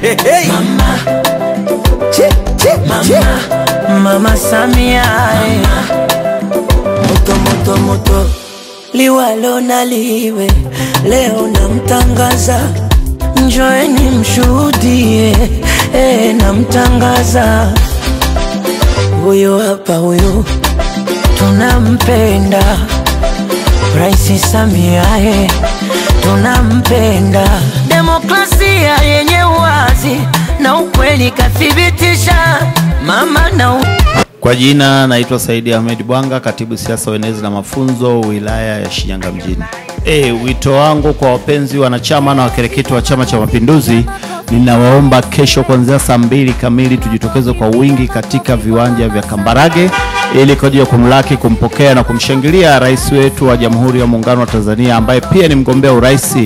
Mama, Mama Samia, moto moto moto, liwalo na liwe, leo namtangaza, njoeni mshuhudie, namtangaza. Huyo hapa huyo, tunampenda, Rais Samia, tunampenda. Demokrasia yenye uwazi na ukweli kathibitisha mama na Kwa jina naitwa Saidi Ahmed Bwanga, katibu siasa uenezi na mafunzo wilaya ya Shinyanga mjini. Wito wangu kwa wapenzi wanachama na wakereketi wa Chama cha Mapinduzi, ninawaomba kesho kuanzia saa 2 kamili tujitokeze kwa wingi katika viwanja vya Kambarage ili kwa ajili ya kumlaki, kumpokea na kumshangilia rais wetu wa Jamhuri ya Muungano wa Tanzania ambaye pia ni mgombea urais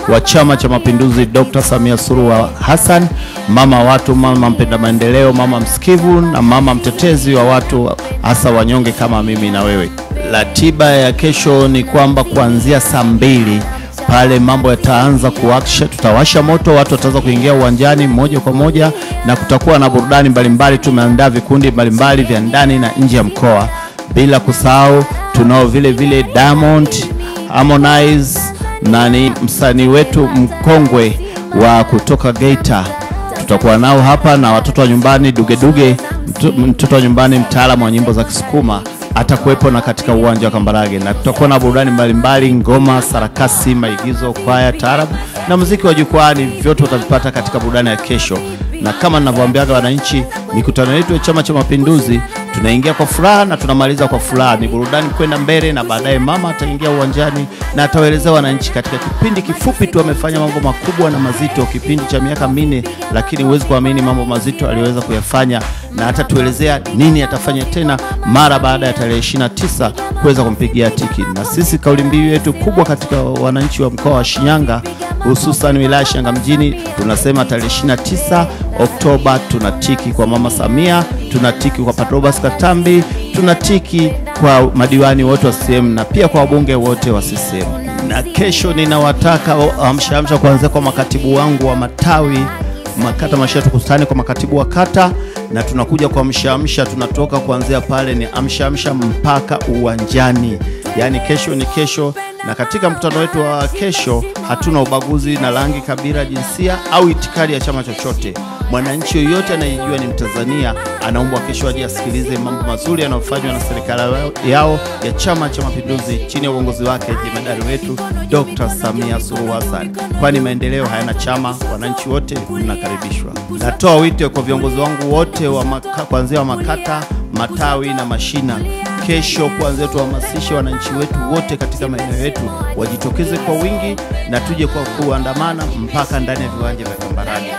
wa Chama cha Mapinduzi, Dr. Samia Suluhu Hassan, mama watu, mama mpenda maendeleo, mama msikivu na mama mtetezi wa watu hasa wanyonge kama mimi na wewe. Ratiba ya kesho ni kwamba kuanzia saa 2 pale mambo yataanza kuwasha, tutawasha moto, watu wataanza kuingia uwanjani moja kwa moja na kutakuwa na burudani mbalimbali. Tumeandaa vikundi mbalimbali vya ndani na nje ya mkoa, bila kusahau tunao vile Diamond, Harmonize na ni msanii wetu mkongwe wa kutoka Geita. Tutakuwa nao hapa na watoto wa nyumbani Duge, mtoto wa nyumbani mtaalamu wa nyimbo za Kisukuma atakuwepo na katika uwanja wa Kambarage, na tutakuwa na burudani mbalimbali, ngoma, sarakasi, maigizo, kwaya, taarabu na muziki wa jukwani, vyote utavipata katika burudani ya kesho. Na kama ninavyowaambiaga wananchi, mikutano yetu ya Chama cha Mapinduzi tunaingia kwa furaha na tunamaliza kwa furaha. Ni burudani kwenda mbele, na baadaye mama ataingia uwanjani na atawaelezea wananchi katika kipindi kifupi tu amefanya mambo makubwa na mazito, kipindi cha miaka 4, lakini huwezi kuamini mambo mazito aliweza kuyafanya, na atatuelezea nini atafanya tena mara baada ya tarehe 29 kuweza kumpigia tiki. Na sisi kauli mbiu yetu kubwa katika wananchi wa mkoa wa Shinyanga, hususan wilaya Shinyanga mjini, tunasema tarehe 29 Oktoba tunatiki kwa Mama Samia, tunatiki kwa Patrobas Katambi, tunatiki kwa madiwani wote wa CCM na pia kwa wabunge wote wa CCM. Na kesho ninawataka amsha kuanzia kwa makatibu wangu wa matawi, makata Mashia, tukutane kwa makatibu wa kata, na tunakuja kwa amsha, tunatoka kuanzia pale ni amsha mpaka uwanjani. Yani kesho ni kesho, na katika mkutano wetu wa kesho hatuna ubaguzi na rangi, kabila, jinsia au itikadi ya chama chochote. Mwananchi yoyote anayejua ni Mtanzania anaombwa kesho aje asikilize mambo mazuri yanayofanywa na serikali yao ya Chama cha Mapinduzi chini ya uongozi wake jemadari wetu Dr. Samia Suluhu Hassan. Kwani maendeleo hayana chama, wananchi wote mnakaribishwa. Natoa wito kwa viongozi wangu wote wa kuanzia wa makata, matawi na mashina, kesho kuanzia tuhamasishe wananchi wetu wote katika maeneo yetu wajitokeze kwa wingi na tuje kwa kuandamana mpaka ndani ya viwanja vya Kambarage.